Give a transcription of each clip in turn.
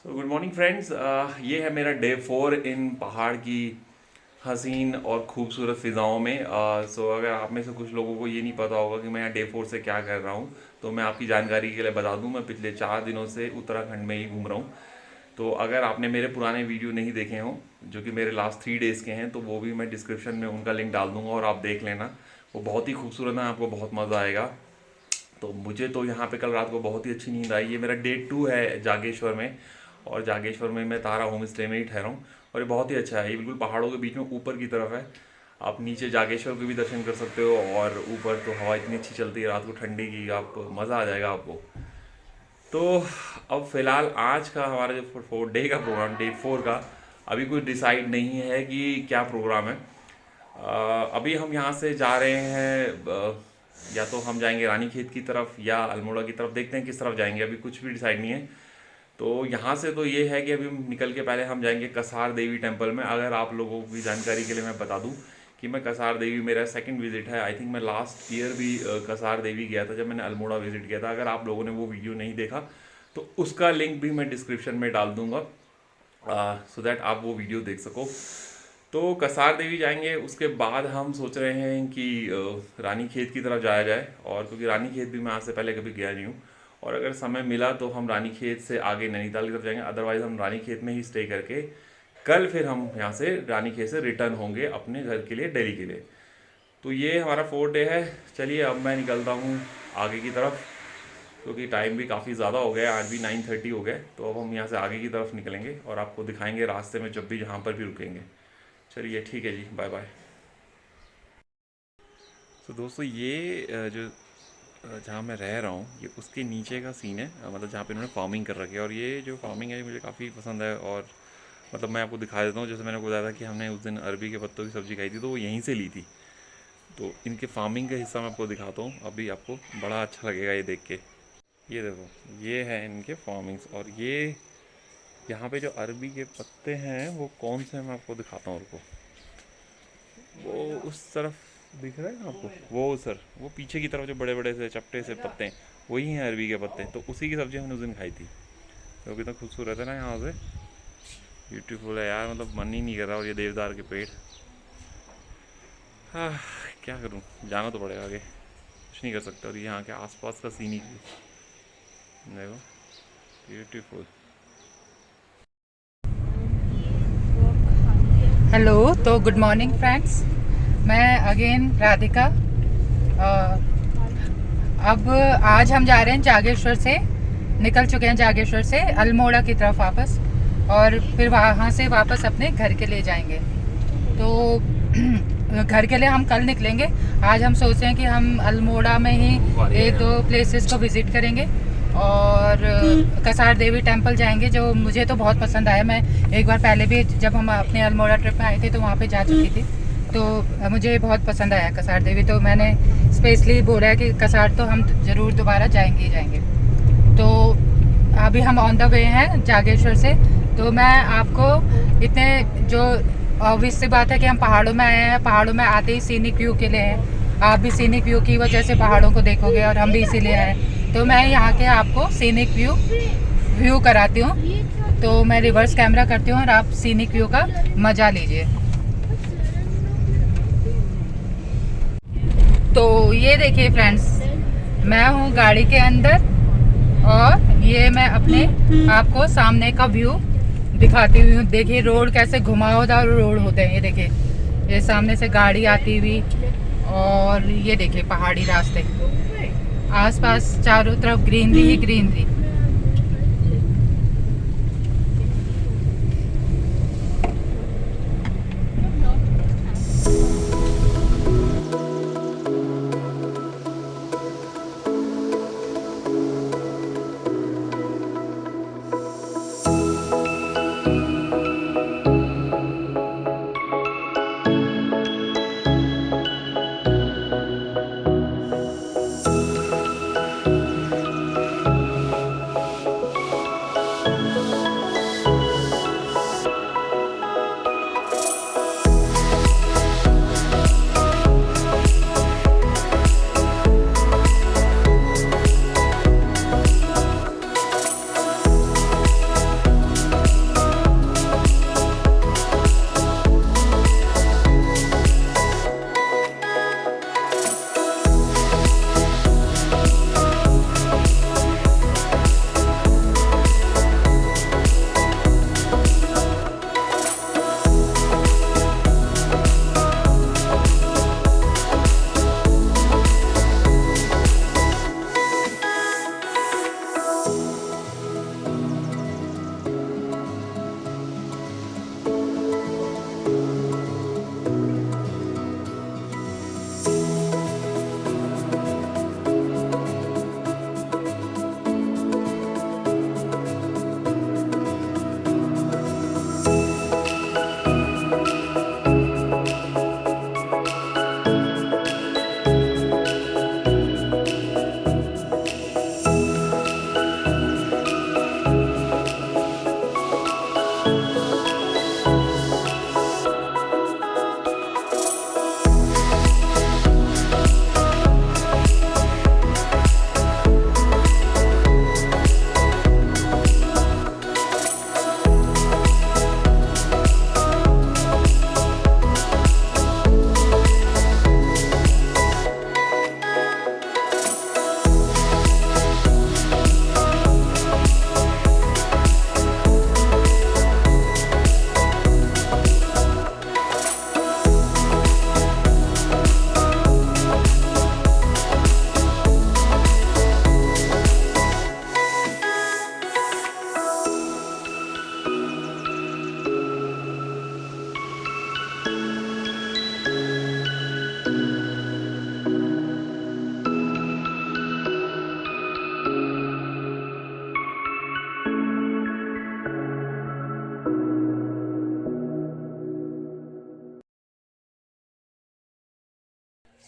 Good morning friends. ये है मेरा डे 4 इन पहाड़ की हसीन और खूबसूरत फिज़ाओं में। अगर आप में से कुछ लोगों को ये नहीं पता होगा कि मैं यहाँ डे 4 से क्या कर रहा हूँ, तो मैं आपकी जानकारी के लिए बता दूँ, मैं पिछले 4 दिनों से उत्तराखंड में ही घूम रहा हूँ। तो अगर आपने मेरे पुराने वीडियो नहीं देखे हों, जो कि मेरे लास्ट 3 डेज़ के हैं, तो वो भी मैं डिस्क्रिप्शन में उनका लिंक डाल दूँगा और आप देख लेना। वो बहुत ही खूबसूरत है, आपको बहुत मज़ा आएगा। तो मुझे तो यहाँ पे कल रात को बहुत ही अच्छी नींद आई। ये मेरा डे 2 है जागेश्वर में, और जागेश्वर में मैं तारा होम स्टे में ही ठहरा हूँ। और ये बहुत ही अच्छा है, ये बिल्कुल पहाड़ों के बीच में ऊपर की तरफ है। आप नीचे जागेश्वर के भी दर्शन कर सकते हो, और ऊपर तो हवा इतनी अच्छी चलती है रात को ठंडी की, आप मज़ा आ जाएगा आपको। तो अब फ़िलहाल आज का हमारा जो 4 डे का प्रोग्राम, डे 4 का, अभी कुछ डिसाइड नहीं है कि क्या प्रोग्राम है। अभी हम यहाँ से जा रहे हैं, या तो हम जाएंगे रानी खेत की तरफ या अल्मोड़ा की तरफ, देखते हैं किस तरफ जाएंगे, अभी कुछ भी डिसाइड नहीं है। तो यहाँ से तो ये है कि अभी हम निकल के पहले हम जाएंगे कसार देवी टेम्पल में। अगर आप लोगों की जानकारी के लिए मैं बता दूँ कि मैं कसार देवी, मेरा सेकंड विजिट है। आई थिंक मैं लास्ट ईयर भी कसार देवी गया था जब मैंने अल्मोड़ा विजिट किया था। अगर आप लोगों ने वो वीडियो नहीं देखा तो उसका लिंक भी मैं डिस्क्रिप्शन में डाल दूंगा, सो दैट आप वो वीडियो देख सको। तो कसार देवी जाएंगे, उसके बाद हम सोच रहे हैं कि रानी खेत की तरफ जाया जाए, और क्योंकि रानी खेत भी मैं आज से पहले कभी गया नहीं हूँ। और अगर समय मिला तो हम रानी खेत से आगे नैनीताल की तरफ जाएंगे, अदरवाइज़ हम रानी खेत में ही स्टे करके कल फिर हम यहाँ से रानी खेत से रिटर्न होंगे अपने घर के लिए, दिल्ली के लिए। तो ये हमारा 4 डे है। चलिए अब मैं निकलता हूँ आगे की तरफ, क्योंकि टाइम भी काफ़ी ज़्यादा हो गया है, आज भी 9:30 हो गए। तो अब हम यहाँ से आगे की तरफ निकलेंगे और आपको दिखाएंगे रास्ते में जब भी जहाँ पर भी रुकेंगे। चलिए ठीक है जी, बाय बाय। तो दोस्तों ये जहाँ मैं रह रहा हूँ, ये उसके नीचे का सीन है, मतलब जहाँ पे इन्होंने फार्मिंग कर रखी है। और ये जो फार्मिंग है ये मुझे काफ़ी पसंद है। और मतलब मैं आपको दिखा देता हूँ, जैसे मैंने आपको बताया था कि हमने उस दिन अरबी के पत्तों की सब्ज़ी खाई थी, तो वो यहीं से ली थी। तो इनके फार्मिंग का हिस्सा मैं आपको दिखाता हूँ, अभी आपको बड़ा अच्छा लगेगा ये देख के। ये देखो, ये है इनके फार्मिंग्स। और ये यहाँ पे जो अरबी के पत्ते हैं वो कौन से हैं मैं आपको दिखाता हूँ। रुको, वो उस तरफ दिख रहा है ना आपको, वो सर, वो पीछे की तरफ जो बड़े बड़े से चपटे से पत्ते हैं, वही हैं अरबी के पत्ते। तो उसी की सब्ज़ी हमने उस दिन खाई थी। तो कितना खूबसूरत है ना यहाँ से, ब्यूटीफुल है यार, मतलब मन ही नहीं कर रहा। और ये देवदार के पेड़, हाँ क्या करूँ, जाना तो पड़ेगा आगे, कुछ नहीं कर सकता। और यहाँ के आसपास का सीनिक देखो, ब्यूटीफुल। हेलो, तो गुड मॉर्निंग फ्रेंड्स। मैं अगेन राधिका। अब आज हम जा रहे हैं जागेश्वर से, निकल चुके हैं जागेश्वर से अल्मोड़ा की तरफ वापस, और फिर वहाँ से वापस अपने घर के लिए जाएंगे। तो घर के लिए हम कल निकलेंगे। आज हम सोच रहे हैं कि हम अल्मोड़ा में ही एक दो प्लेसेस को विज़िट करेंगे और कसार देवी टेम्पल जाएंगे, जो मुझे तो बहुत पसंद आया। मैं एक बार पहले भी जब हम अपने अल्मोड़ा ट्रिप में आए थे तो वहाँ पे जा चुकी थी, तो मुझे बहुत पसंद आया कसार देवी। तो मैंने स्पेशली बोला है कि कसार तो हम ज़रूर दोबारा जाएंगे ही जाएंगे। तो अभी हम ऑन द वे हैं जागेश्वर से। तो मैं आपको इतने, जो ऑब्वियस सी बात है कि हम पहाड़ों में आए हैं, पहाड़ों में आते ही सीनिक व्यू के लिए हैं। आप भी सीनिक व्यू की वजह से पहाड़ों को देखोगे, और हम भी इसीलिए आए। तो मैं यहाँ के आपको सीनिक व्यू कराती हूँ। तो मैं रिवर्स कैमरा करती हूँ और आप सीनिक व्यू का मज़ा लीजिए। तो ये देखिए फ्रेंड्स, मैं हूँ गाड़ी के अंदर, और ये मैं अपने आपको सामने का व्यू दिखाती हूँ। देखिए रोड कैसे घुमावदार रोड होते हैं। ये देखिए, ये सामने से गाड़ी आती हुई, और ये देखिए पहाड़ी रास्ते, आसपास चारों तरफ ग्रीनरी ही ग्रीनरी।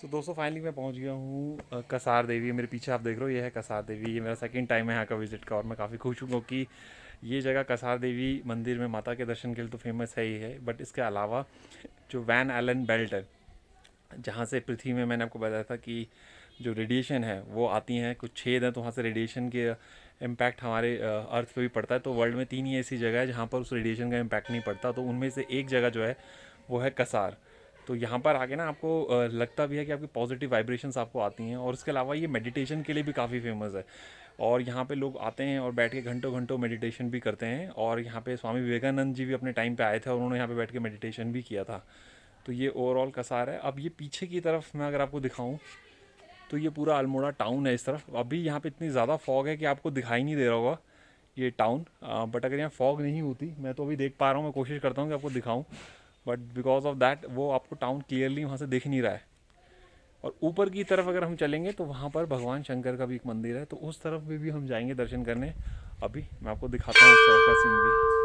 तो दोस्तों फाइनली मैं पहुंच गया हूँ कसार देवी। मेरे पीछे आप देख रहे हो, ये है कसार देवी। ये मेरा सेकंड टाइम है यहाँ का विज़िट का और मैं काफ़ी खुश हूँ क्योंकि ये जगह कसार देवी मंदिर में माता के दर्शन के लिए तो फेमस है ही है, बट इसके अलावा जो वैन एलन बेल्ट है, जहाँ से पृथ्वी में मैंने आपको बताया था कि जो रेडिएशन है वो आती हैं, कुछ छेद हैं, तो वहाँ से रेडिएशन के इम्पैक्ट हमारे अर्थ पे भी पड़ता है। तो वर्ल्ड में 3 ही ऐसी जगह है जहाँ पर उस रेडिएशन का इम्पैक्ट नहीं पड़ता, तो उनमें से एक जगह जो है वो है कसार। तो यहाँ पर आके ना आपको लगता भी है कि आपकी पॉजिटिव वाइब्रेशंस आपको आती हैं, और इसके अलावा ये मेडिटेशन के लिए भी काफ़ी फेमस है। और यहाँ पे लोग आते हैं और बैठ के घंटों घंटों मेडिटेशन भी करते हैं। और यहाँ पे स्वामी विवेकानंद जी भी अपने टाइम पे आए थे और उन्होंने यहाँ पे बैठ के मेडिटेशन भी किया था। तो ये ओवरऑल कसार है। अब ये पीछे की तरफ मैं अगर आपको दिखाऊं तो ये पूरा अल्मोड़ा टाउन है इस तरफ। अभी यहाँ पे इतनी ज़्यादा फॉग है कि आपको दिखाई नहीं दे रहा होगा ये टाउन, बट अगर यहाँ फॉग नहीं होती, मैं तो अभी देख पा रहा हूँ, मैं कोशिश करता हूँ कि आपको दिखाऊं, बट बिकॉज ऑफ दैट वो आपको टाउन क्लियरली वहाँ से दिख नहीं रहा है। और ऊपर की तरफ अगर हम चलेंगे तो वहाँ पर भगवान शंकर का भी एक मंदिर है, तो उस तरफ भी हम जाएंगे दर्शन करने। अभी मैं आपको दिखाता हूँ उस तरफ का सीन भी।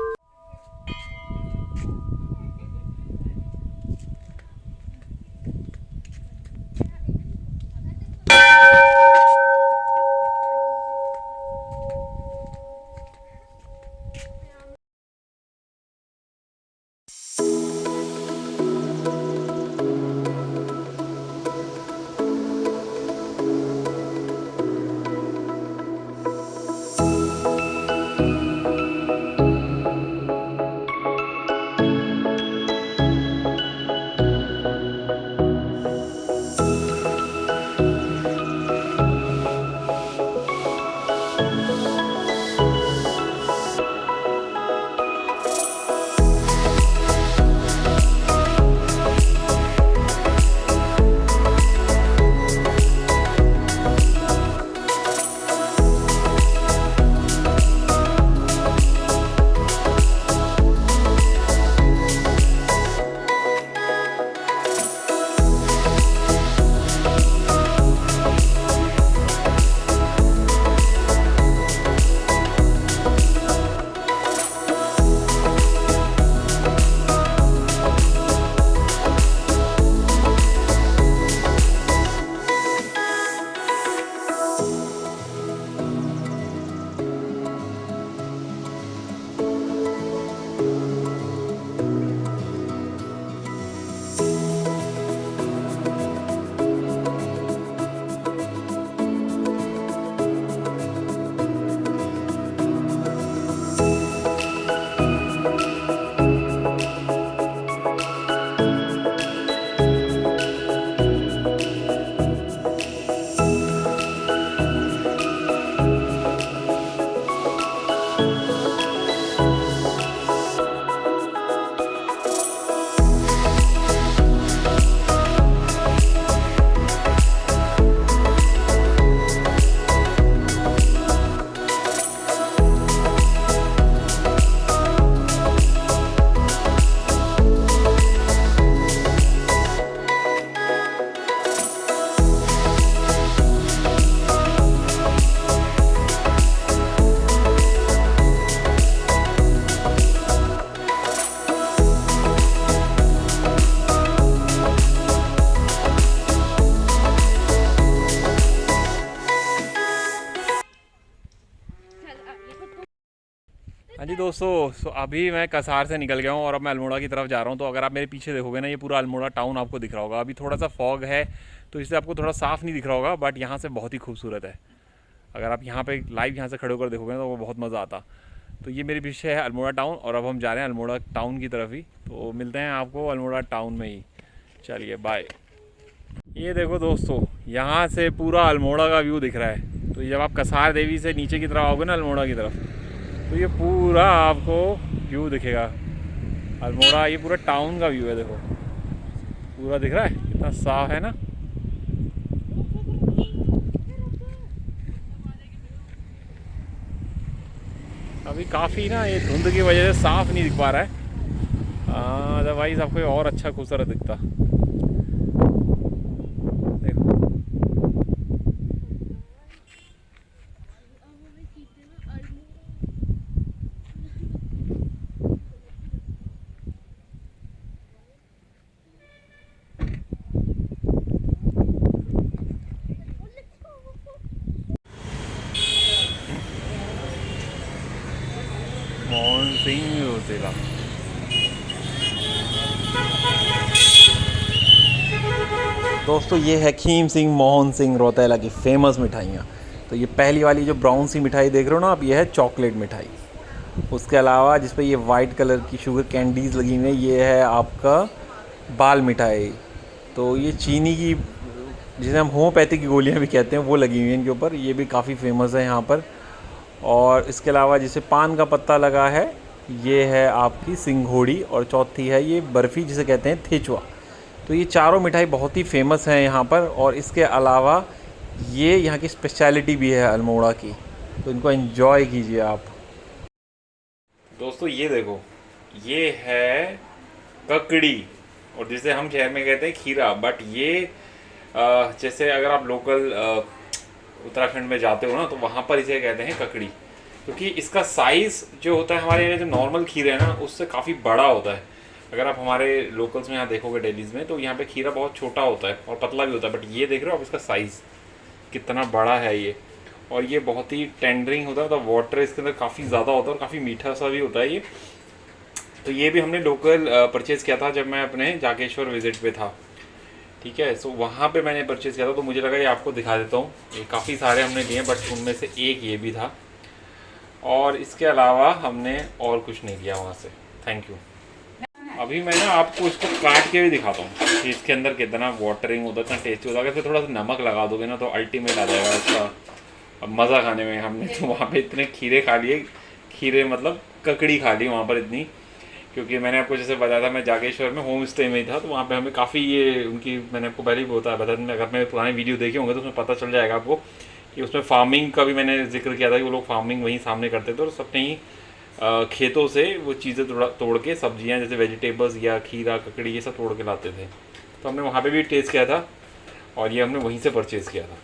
हाँ जी दोस्तों, अभी मैं कसार से निकल गया हूँ और अब मैं अल्मोड़ा की तरफ जा रहा हूँ। तो अगर आप मेरे पीछे देखोगे ना, ये पूरा अल्मोड़ा टाउन आपको दिख रहा होगा। अभी थोड़ा सा फॉग है तो इससे आपको थोड़ा साफ़ नहीं दिख रहा होगा, बट यहाँ से बहुत ही खूबसूरत है। अगर आप यहाँ पे लाइव यहाँ से खड़े होकर देखोगे ना तो वो बहुत मज़ा आता। तो ये मेरे पीछे है अल्मोड़ा टाउन और अब हम जा रहे हैं अल्मोड़ा टाउन की तरफ ही। तो मिलते हैं आपको अल्मोड़ा टाउन में ही। चलिए बाय। ये देखो दोस्तों, यहाँ से पूरा अल्मोड़ा का व्यू दिख रहा है। तो जब आप कसार देवी से नीचे की तरफ आओगे ना अल्मोड़ा की तरफ, तो ये पूरा आपको व्यू दिखेगा अल्मोड़ा। ये पूरा टाउन का व्यू है, देखो पूरा दिख रहा है, कितना साफ है ना। अभी काफ़ी ना ये धुंध की वजह से साफ नहीं दिख पा रहा है, अदरवाइज आपको और अच्छा खूबसूरत दिखता। देखो मोहन सिंह रोतेला। दोस्तों ये है खीम सिंह मोहन सिंह रौतेला की फेमस मिठाइयाँ। तो ये पहली वाली जो ब्राउन सी मिठाई देख रहे हो ना आप, ये है चॉकलेट मिठाई। उसके अलावा जिस पे ये वाइट कलर की शुगर कैंडीज़ लगी हुई है, ये है आपका बाल मिठाई। तो ये चीनी की, जिसे हम होम्योपैथिक की गोलियाँ भी कहते हैं, वो लगी हुई हैं इनके ऊपर। ये भी काफ़ी फेमस है यहाँ पर। और इसके अलावा जिसे पान का पत्ता लगा है, ये है आपकी सिंघोड़ी। और चौथी है ये बर्फ़ी, जिसे कहते हैं थेचुआ। तो ये चारों मिठाई बहुत ही फेमस हैं यहाँ पर। और इसके अलावा ये यहाँ की स्पेशलिटी भी है अल्मोड़ा की, तो इनको एंजॉय कीजिए आप। दोस्तों ये देखो, ये है ककड़ी, और जिसे हम शहर में कहते हैं खीरा। बट ये जैसे अगर आप लोकल उत्तराखंड में जाते हो ना, तो वहाँ पर इसे कहते हैं ककड़ी, क्योंकि इसका साइज़ जो होता है हमारे जो नॉर्मल खीरा है ना, उससे काफ़ी बड़ा होता है। अगर आप हमारे लोकल्स में यहाँ देखोगे डेलीज में, तो यहाँ पे खीरा बहुत छोटा होता है और पतला भी होता है। बट ये देख रहे हो आप इसका साइज़ कितना बड़ा है ये। और ये बहुत ही टेंडरिंग होता है, तो वाटर इसके अंदर काफ़ी ज़्यादा होता है और काफ़ी मीठा सा भी होता है ये। तो ये भी हमने लोकल परचेज़ किया था जब मैं अपने जागेश्वर विज़िट पे था। ठीक है, सो वहाँ पे मैंने परचेज़ किया था, तो मुझे लगा ये आपको दिखा देता हूँ। ये काफ़ी सारे हमने लिए, बट उनमें से एक ये भी था। और इसके अलावा हमने और कुछ नहीं लिया वहाँ से। Thank you. अभी मैं ना आपको इसको काट के भी दिखाता हूँ कि इसके अंदर कितना वाटरिंग होता है, इतना टेस्टी होता है। अगर फिर थोड़ा सा नमक लगा दोगे ना, तो अल्टीमेट आ जाएगा इसका मज़ा खाने में। हमने तो वहाँ पे इतने खीरे खा लिए, खीरे मतलब ककड़ी खा ली वहाँ पर इतनी, क्योंकि मैंने आपको जैसे बताया था मैं जागेश्वर में होम स्टे में ही था। तो वहाँ पे हमें काफ़ी ये उनकी, मैंने आपको पहले ही बता अगर मैं पुराने वीडियो देखे होंगे तो उसमें पता चल जाएगा आपको कि उसमें फार्मिंग का भी मैंने जिक्र किया था कि वो लोग फार्मिंग वहीं सामने करते थे, और सबने ही खेतों से वो चीज़ें तोड़ के, सब्जियां जैसे वेजिटेबल्स या खीरा ककड़ी ये सब तोड़ के लाते थे। तो हमने वहाँ पे भी टेस्ट किया था, और ये हमने वहीं से परचेज़ किया था।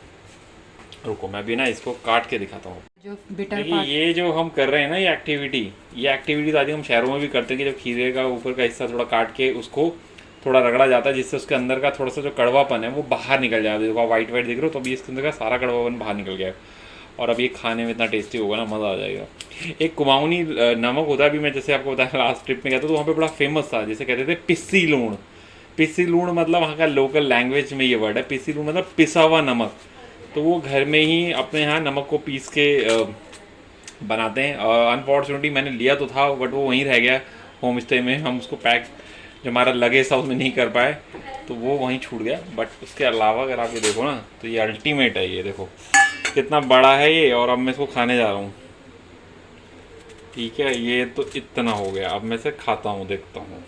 रुको मैं भी ना इसको काट के दिखाता हूँ। जो बिटर देखिए पार्ट, ये जो हम कर रहे हैं ना, ये एक्टिविटी तो आदि हम शहरों में भी करते हैं कि जब खीरे का ऊपर का हिस्सा थोड़ा काट के उसको थोड़ा रगड़ा जाता है, जिससे उसके अंदर का थोड़ा सा जो कड़वापन है वो बाहर निकल जाता है। देखो आप वाइट दिख रहे हो, तो अभी इसके अंदर का सारा कड़वापन बाहर निकल गया है। और अब ये खाने में इतना टेस्टी होगा ना, मज़ा आ जाएगा। एक कुमाऊनी नमक होता है, अभी मैं जैसे आपको बताया लास्ट ट्रिप में गया था, तो वहाँ पे बड़ा फेमस था, जैसे कहते थे पिस्सी लूण। पिस्सी लूण मतलब वहाँ का लोकल लैंग्वेज में ये वर्ड है। पिस्सी लूण मतलब पिसा हुआ नमक। तो वो घर में ही अपने यहाँ नमक को पीस के बनाते हैं। अनफॉर्चुनेटली मैंने लिया तो था, बट वो वहीं रह गया होम स्टे में। हम उसको पैक जो हमारा लगेज था उसमें नहीं कर पाए, तो वो वहीं छूट गया। बट उसके अलावा अगर आप ये देखो ना, तो ये अल्टीमेट है। ये देखो कितना बड़ा है ये, और अब मैं इसको खाने जा रहा हूँ। ठीक है, ये तो इतना हो गया, अब मैं इसे खाता हूँ, देखता हूँ।